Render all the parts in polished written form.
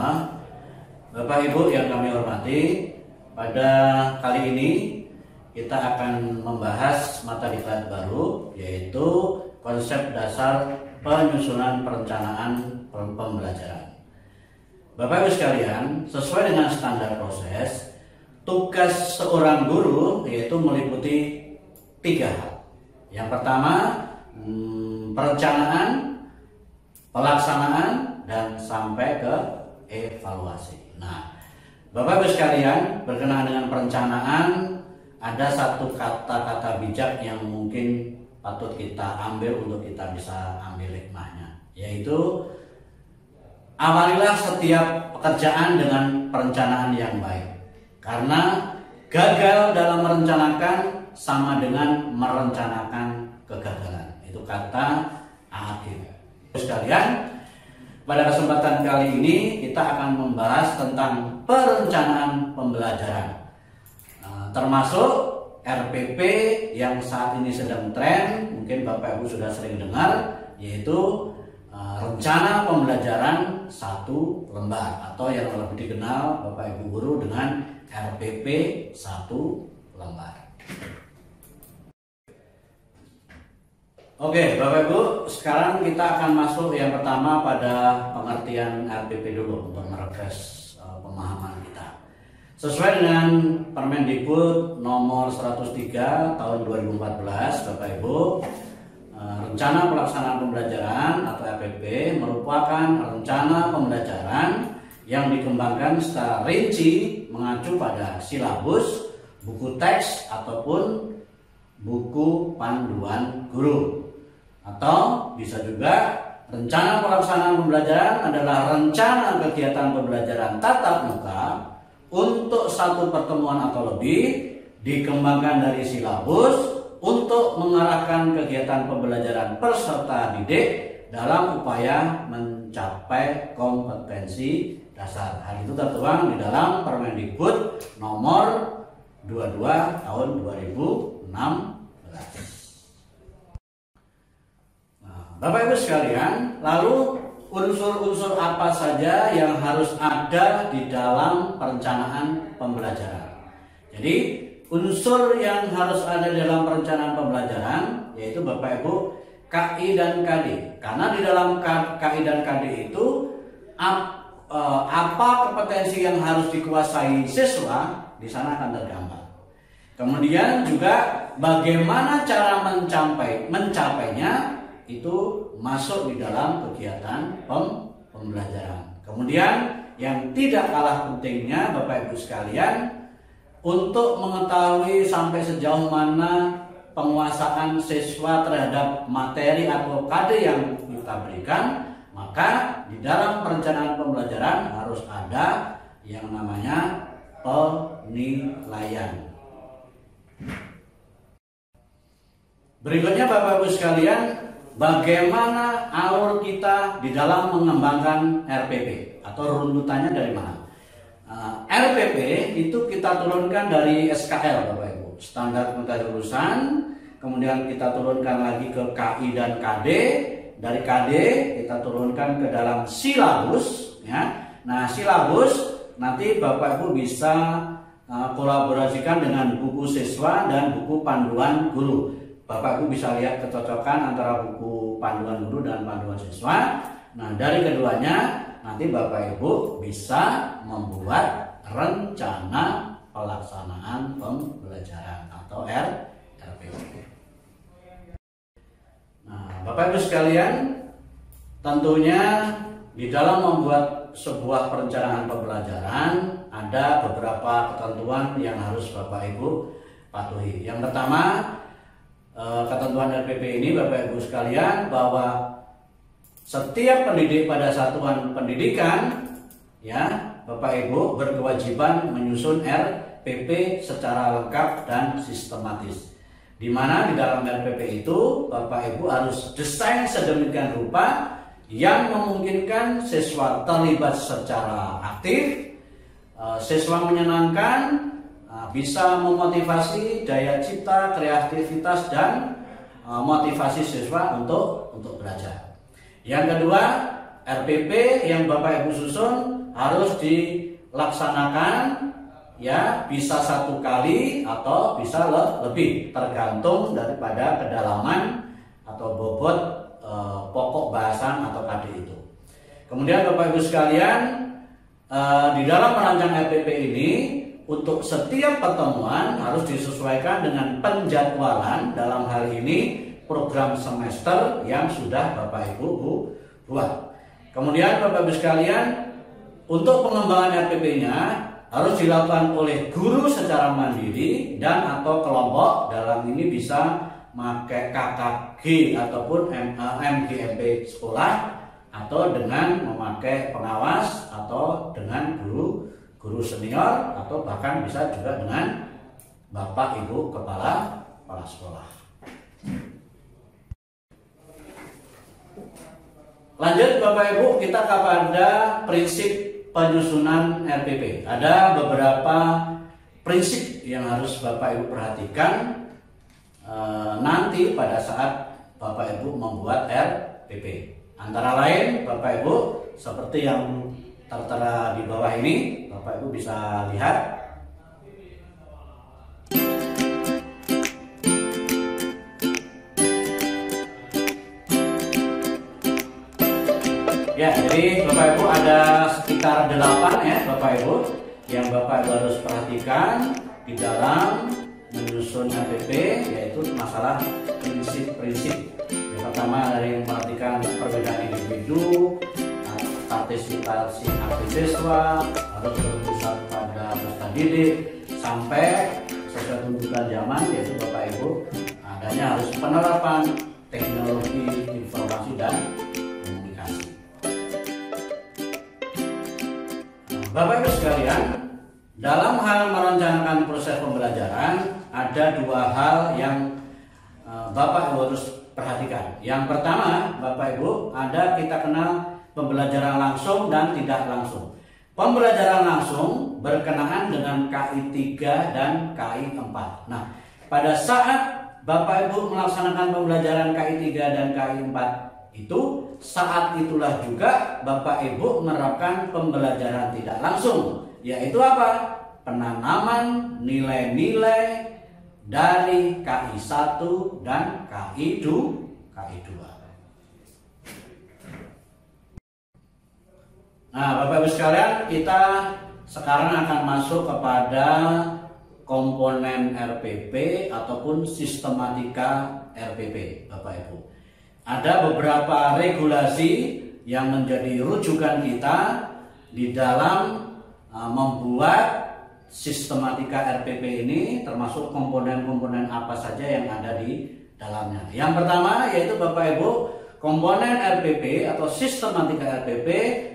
semua. Bapak Ibu yang kami hormati, pada kali ini kita akan membahas mata diklat baru, yaitu konsep dasar penyusunan perencanaan pembelajaran. Bapak Ibu sekalian, sesuai dengan standar proses, tugas seorang guru yaitu meliputi 3 hal. Yang pertama, perencanaan, pelaksanaan, dan sampai ke evaluasi. Nah, Bapak Ibu sekalian, berkenaan dengan perencanaan, ada satu kata-kata bijak yang mungkin patut kita ambil untuk kita bisa ambil hikmahnya, yaitu awalilah setiap pekerjaan dengan perencanaan yang baik, karena gagal dalam merencanakan sama dengan merencanakan kegagalan. Itu kata Akhil. Sekalian, pada kesempatan kali ini kita akan membahas tentang perencanaan pembelajaran, termasuk RPP yang saat ini sedang tren. Mungkin Bapak Ibu sudah sering dengar, yaitu rencana pembelajaran 1 lembar, atau yang lebih dikenal Bapak Ibu guru dengan RPP 1 lembar. Oke, Bapak Ibu, sekarang kita akan masuk yang pertama pada pengertian RPP dulu untuk merefresh pemahaman kita. Sesuai dengan Permendikbud nomor 103 tahun 2014, Bapak Ibu, rencana pelaksanaan pembelajaran atau RPP merupakan rencana pembelajaran yang dikembangkan secara rinci mengacu pada silabus, buku teks ataupun buku panduan guru. Atau bisa juga rencana pelaksanaan pembelajaran adalah rencana kegiatan pembelajaran tatap muka untuk 1 pertemuan atau lebih, dikembangkan dari silabus untuk mengarahkan kegiatan pembelajaran peserta didik dalam upaya mencapai kompetensi dasar. Hal itu tertuang di dalam Permendikbud nomor 22 tahun 2016. Bapak Ibu sekalian, lalu unsur-unsur apa saja yang harus ada di dalam perencanaan pembelajaran? Jadi unsur yang harus ada dalam perencanaan pembelajaran yaitu Bapak Ibu KI dan KD. Karena di dalam KI dan KD itu apa kompetensi yang harus dikuasai siswa di sana akan tergambar. Kemudian juga bagaimana cara mencapainya itu masuk di dalam kegiatan pembelajaran. Kemudian yang tidak kalah pentingnya Bapak Ibu sekalian, untuk mengetahui sampai sejauh mana penguasaan siswa terhadap materi atau KD yang kita berikan, maka di dalam perencanaan pembelajaran harus ada yang namanya penilaian. Berikutnya Bapak Ibu sekalian, bagaimana alur kita di dalam mengembangkan RPP atau runtutannya dari mana? RPP itu kita turunkan dari SKL Bapak Ibu, standar pengetahuan lulusan, kemudian kita turunkan lagi ke KI dan KD, dari KD kita turunkan ke dalam silabus, ya. Nah, silabus nanti Bapak Ibu bisa kolaborasikan dengan buku siswa dan buku panduan guru. Bapak Ibu bisa lihat kecocokan antara buku panduan guru dan panduan siswa. Nah, dari keduanya nanti Bapak Ibu bisa membuat rencana pelaksanaan pembelajaran atau RPP. Nah, Bapak Ibu sekalian, tentunya di dalam membuat sebuah perencanaan pembelajaran ada beberapa ketentuan yang harus Bapak Ibu patuhi. Yang pertama, ketentuan RPP ini Bapak Ibu sekalian, bahwa setiap pendidik pada satuan pendidikan, ya Bapak Ibu berkewajiban menyusun RPP secara lengkap dan sistematis. Di mana di dalam RPP itu Bapak Ibu harus desain sedemikian rupa yang memungkinkan siswa terlibat secara aktif, siswa menyenangkan, bisa memotivasi daya cipta, kreativitas, dan motivasi siswa untuk belajar. Yang kedua, RPP yang Bapak Ibu susun harus dilaksanakan ya, bisa 1 kali atau bisa lebih, tergantung daripada kedalaman atau bobot pokok bahasan atau KD itu. Kemudian Bapak Ibu sekalian, di dalam merancang RPP ini untuk setiap pertemuan harus disesuaikan dengan penjadwalan, dalam hal ini program semester yang sudah Bapak Ibu buat. Kemudian Bapak Ibu sekalian, untuk pengembangan RPP-nya harus dilakukan oleh guru secara mandiri dan atau kelompok, dalam ini bisa pakai KKG ataupun MGMP sekolah, atau dengan memakai pengawas atau dengan guru senior, atau bahkan bisa juga dengan Bapak Ibu kepala sekolah. Lanjut Bapak Ibu, kita kepada prinsip penyusunan RPP. Ada beberapa prinsip yang harus Bapak Ibu perhatikan nanti pada saat Bapak Ibu membuat RPP. Antara lain Bapak Ibu, seperti yang tertera di bawah ini, Bapak Ibu bisa lihat. Ya, jadi Bapak Ibu ada sekitar 8 ya Bapak Ibu yang Bapak Ibu harus perhatikan di dalam menyusun RPP, yaitu masalah prinsip-prinsip. Yang pertama dari memperhatikan perbedaan individu, partisipasi aktif siswa, harus berpusat pada peserta didik, sampai sesuai tuntutan zaman, yaitu Bapak Ibu adanya harus penerapan teknologi informasi dan komunikasi. Bapak Ibu sekalian, dalam hal merencanakan proses pembelajaran ada 2 hal yang Bapak Ibu harus perhatikan. Yang pertama, Bapak Ibu, ada kita kenal pembelajaran langsung dan tidak langsung. Pembelajaran langsung berkenaan dengan KI 3 dan KI 4. Nah, pada saat Bapak Ibu melaksanakan pembelajaran KI 3 dan KI 4 itu, saat itulah juga Bapak Ibu menerapkan pembelajaran tidak langsung, yaitu apa? Penanaman nilai-nilai dari KI 1 dan KI 2. Nah, Bapak Ibu sekalian, kita sekarang akan masuk kepada komponen RPP ataupun sistematika RPP, Bapak Ibu. Ada beberapa regulasi yang menjadi rujukan kita di dalam membuat sistematika RPP ini, termasuk komponen-komponen apa saja yang ada di dalamnya. Yang pertama yaitu Bapak Ibu, komponen RPP atau sistematika RPP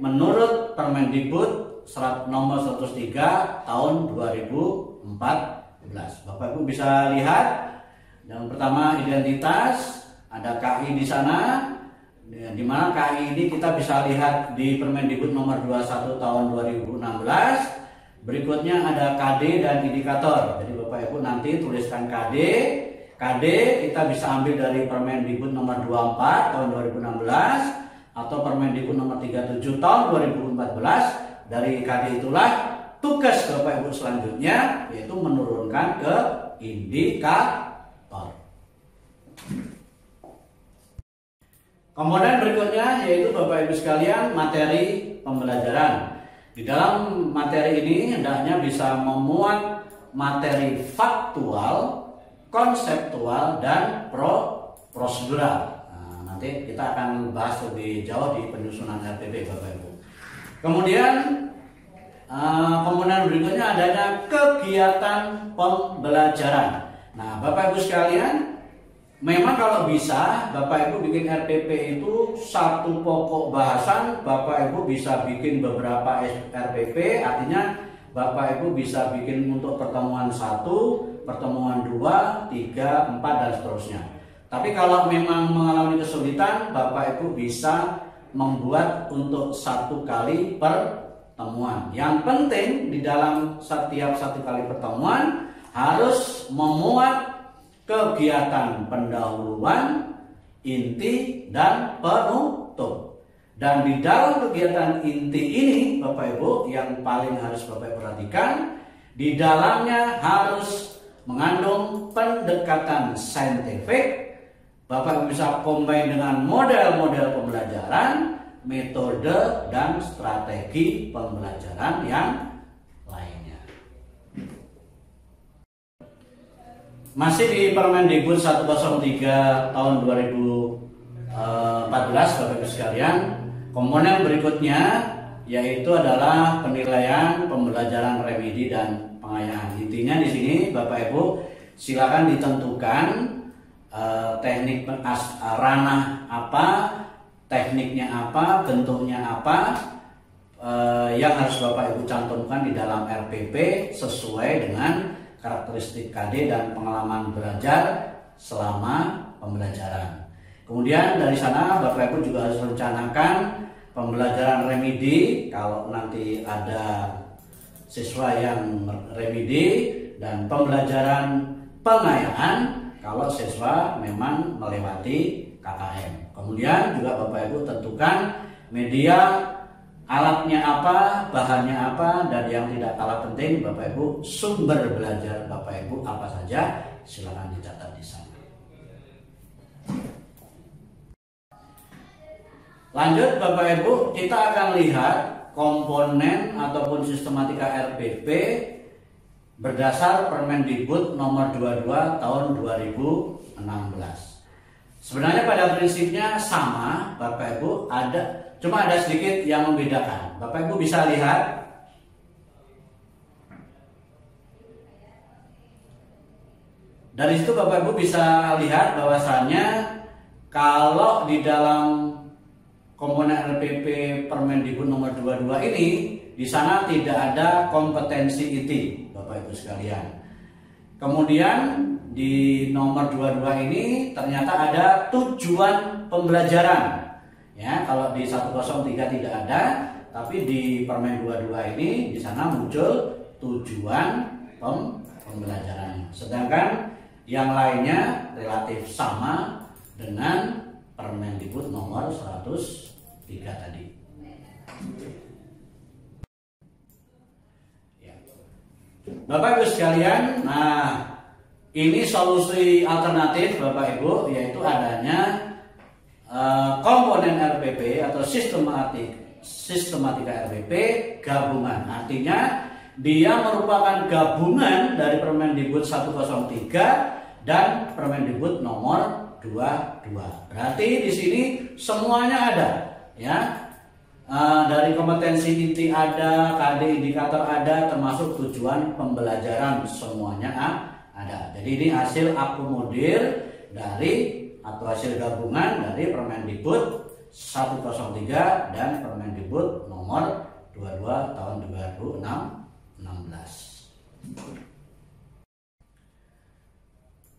menurut Permendikbud nomor 103 tahun 2014. Bapak Ibu bisa lihat, yang pertama identitas, ada KI di sana, di mana KI ini kita bisa lihat di Permendikbud nomor 21 tahun 2016. Berikutnya ada KD dan indikator. Jadi Bapak Ibu nanti tuliskan KD. KD kita bisa ambil dari Permendikbud nomor 24 tahun 2016 atau Permendikbud nomor 37 tahun 2014. Dari KD itulah tugas Bapak Ibu selanjutnya, yaitu menurunkan ke indikator. Komponen berikutnya yaitu Bapak Ibu sekalian materi pembelajaran. Di dalam materi ini hendaknya bisa memuat materi faktual, konseptual, dan prosedural. Nah, nanti kita akan bahas lebih jauh di penyusunan RPP Bapak Ibu. Kemudian komponen berikutnya adanya kegiatan pembelajaran. Nah, Bapak Ibu sekalian, memang kalau bisa Bapak Ibu bikin RPP itu satu pokok bahasan, Bapak Ibu bisa bikin beberapa RPP, artinya Bapak Ibu bisa bikin untuk pertemuan 1, pertemuan 2, 3, 4 dan seterusnya. Tapi kalau memang mengalami kesulitan, Bapak Ibu bisa membuat untuk 1 kali pertemuan. Yang penting di dalam setiap 1 kali pertemuan harus memuat kegiatan pendahuluan, inti, dan penutup. Dan di dalam kegiatan inti ini, Bapak Ibu, yang paling harus Bapak Ibu perhatikan, di dalamnya harus mengandung pendekatan saintifik. Bapak Ibu bisa combine dengan model-model pembelajaran, metode, dan strategi pembelajaran yang lainnya. Masih di Permendikbud 103 tahun 2014, Bapak Ibu sekalian, komponen berikutnya yaitu adalah penilaian pembelajaran remedi dan pengayaan. Intinya di sini Bapak Ibu silakan ditentukan teknik ranah apa, tekniknya apa, bentuknya apa yang harus Bapak Ibu cantumkan di dalam RPP sesuai dengan karakteristik KD dan pengalaman belajar selama pembelajaran. Kemudian dari sana Bapak Ibu juga harus merencanakan pembelajaran remedi kalau nanti ada siswa yang remedi, dan pembelajaran pengayaan kalau siswa memang melewati KKM. Kemudian juga Bapak Ibu tentukan media, alatnya apa, bahannya apa, dan yang tidak kalah penting Bapak Ibu, sumber belajar Bapak Ibu apa saja, silakan dicatat di sana. Lanjut Bapak Ibu, kita akan lihat komponen ataupun sistematika RPP berdasar Permendikbud nomor 22 tahun 2016. Sebenarnya pada prinsipnya sama Bapak Ibu, cuma ada sedikit yang membedakan. Bapak Ibu bisa lihat dari situ, Bapak Ibu bisa lihat bahwasannya kalau di dalam komponen RPP Permendikbud nomor 22 ini, di sana tidak ada kompetensi IT, Bapak Ibu sekalian. Kemudian di nomor 22 ini ternyata ada tujuan pembelajaran. Ya, kalau di 103 tidak ada, tapi di Permen 22 ini di sana muncul tujuan pembelajarannya. Sedangkan yang lainnya relatif sama dengan Permendikbud nomor 103 tadi. Ya. Bapak Ibu sekalian, nah ini solusi alternatif Bapak Ibu, yaitu adanya komponen RPP atau sistematika RPP gabungan. Artinya dia merupakan gabungan dari Permendikbud 103 dan Permendikbud nomor 22. Berarti di sini semuanya ada, ya. Dari kompetensi inti ada, KD indikator ada, termasuk tujuan pembelajaran semuanya ada. Jadi ini hasil akomodir dari atau hasil gabungan dari Permendikbud 103 dan Permendikbud nomor 22 tahun 2016.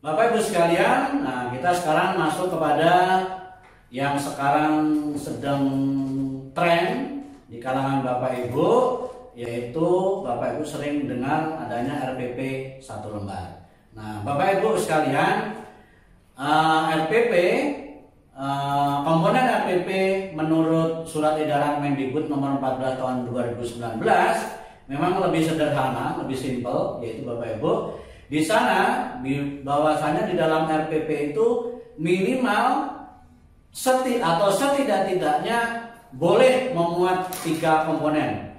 Bapak Ibu sekalian, nah kita sekarang masuk kepada yang sekarang sedang tren di kalangan Bapak Ibu, yaitu Bapak Ibu sering dengar adanya RPP 1 lembar. Nah Bapak Ibu sekalian, RPP, komponen RPP menurut Surat Edaran Mendikbud nomor 14 tahun 2019 memang lebih sederhana, lebih simpel, yaitu Bapak Ibu di sana bahwasanya di dalam RPP itu minimal setidak-tidaknya boleh memuat 3 komponen,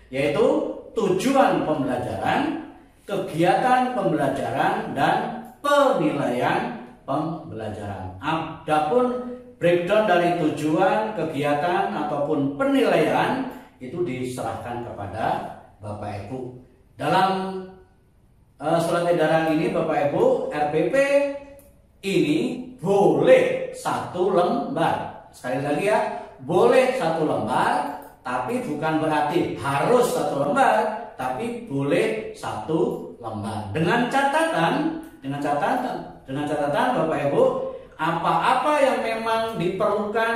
yaitu tujuan pembelajaran, kegiatan pembelajaran, dan penilaian pembelajaran. Adapun breakdown dari tujuan, kegiatan ataupun penilaian itu diserahkan kepada Bapak Ibu. Dalam surat edaran ini Bapak Ibu, RPP ini boleh 1 lembar. Sekali lagi ya, boleh 1 lembar, tapi bukan berarti harus 1 lembar, tapi boleh 1 lembar. Dengan catatan Bapak Ibu, apa-apa yang memang diperlukan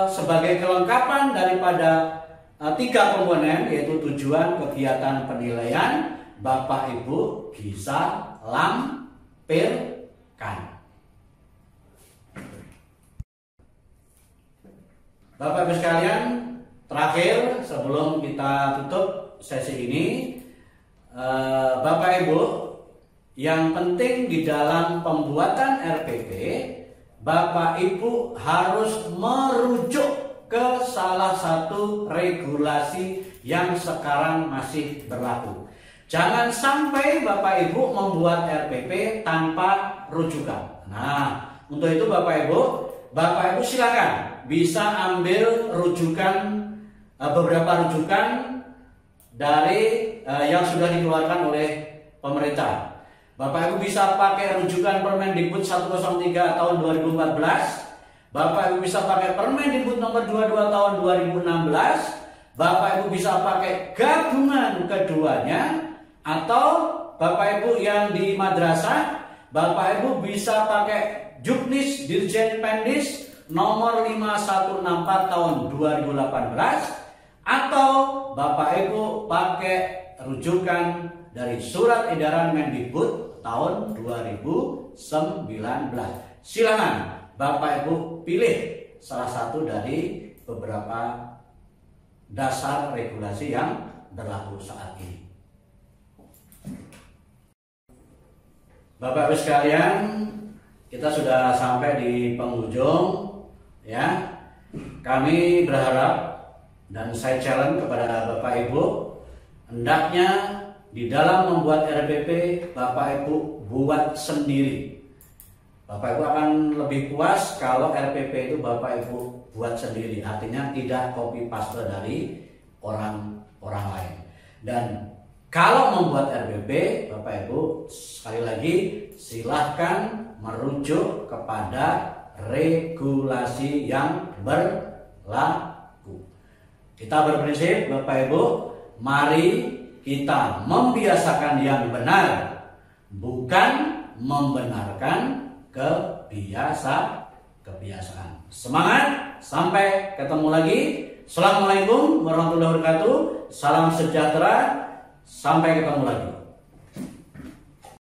sebagai kelengkapan daripada 3 komponen, yaitu tujuan, kegiatan, penilaian, Bapak Ibu bisa lampirkan. Bapak Ibu sekalian, terakhir sebelum kita tutup sesi ini, Bapak Ibu, yang penting di dalam pembuatan RPP, Bapak Ibu harus merujuk ke salah satu regulasi yang sekarang masih berlaku. Jangan sampai Bapak Ibu membuat RPP tanpa rujukan. Nah, untuk itu Bapak Ibu silakan bisa ambil rujukan, beberapa rujukan dari yang sudah dikeluarkan oleh pemerintah. Bapak Ibu bisa pakai rujukan Permendikbud 103 tahun 2014. Bapak Ibu bisa pakai Permendikbud nomor 22 tahun 2016. Bapak Ibu bisa pakai gabungan keduanya, atau Bapak Ibu yang di madrasah, Bapak Ibu bisa pakai Juknis Dirjen Pendis nomor 5164 tahun 2018, atau Bapak Ibu pakai rujukan dari Surat Edaran Mendikbud tahun 2019. Silakan Bapak Ibu pilih salah satu dari beberapa dasar regulasi yang berlaku saat ini. Bapak Ibu sekalian, kita sudah sampai di penghujung, ya. Kami berharap dan saya challenge kepada Bapak Ibu, hendaknya di dalam membuat RPP Bapak Ibu buat sendiri. Bapak Ibu akan lebih puas kalau RPP itu Bapak Ibu buat sendiri, artinya tidak copy paste dari orang lain. Dan kalau membuat RPP, Bapak Ibu sekali lagi silahkan merujuk kepada regulasi yang berlaku. Kita berprinsip, Bapak Ibu, mari kita membiasakan yang benar, bukan membenarkan kebiasaan. Semangat, sampai ketemu lagi. Assalamualaikum warahmatullahi wabarakatuh. Salam sejahtera. Sampai ketemu lagi.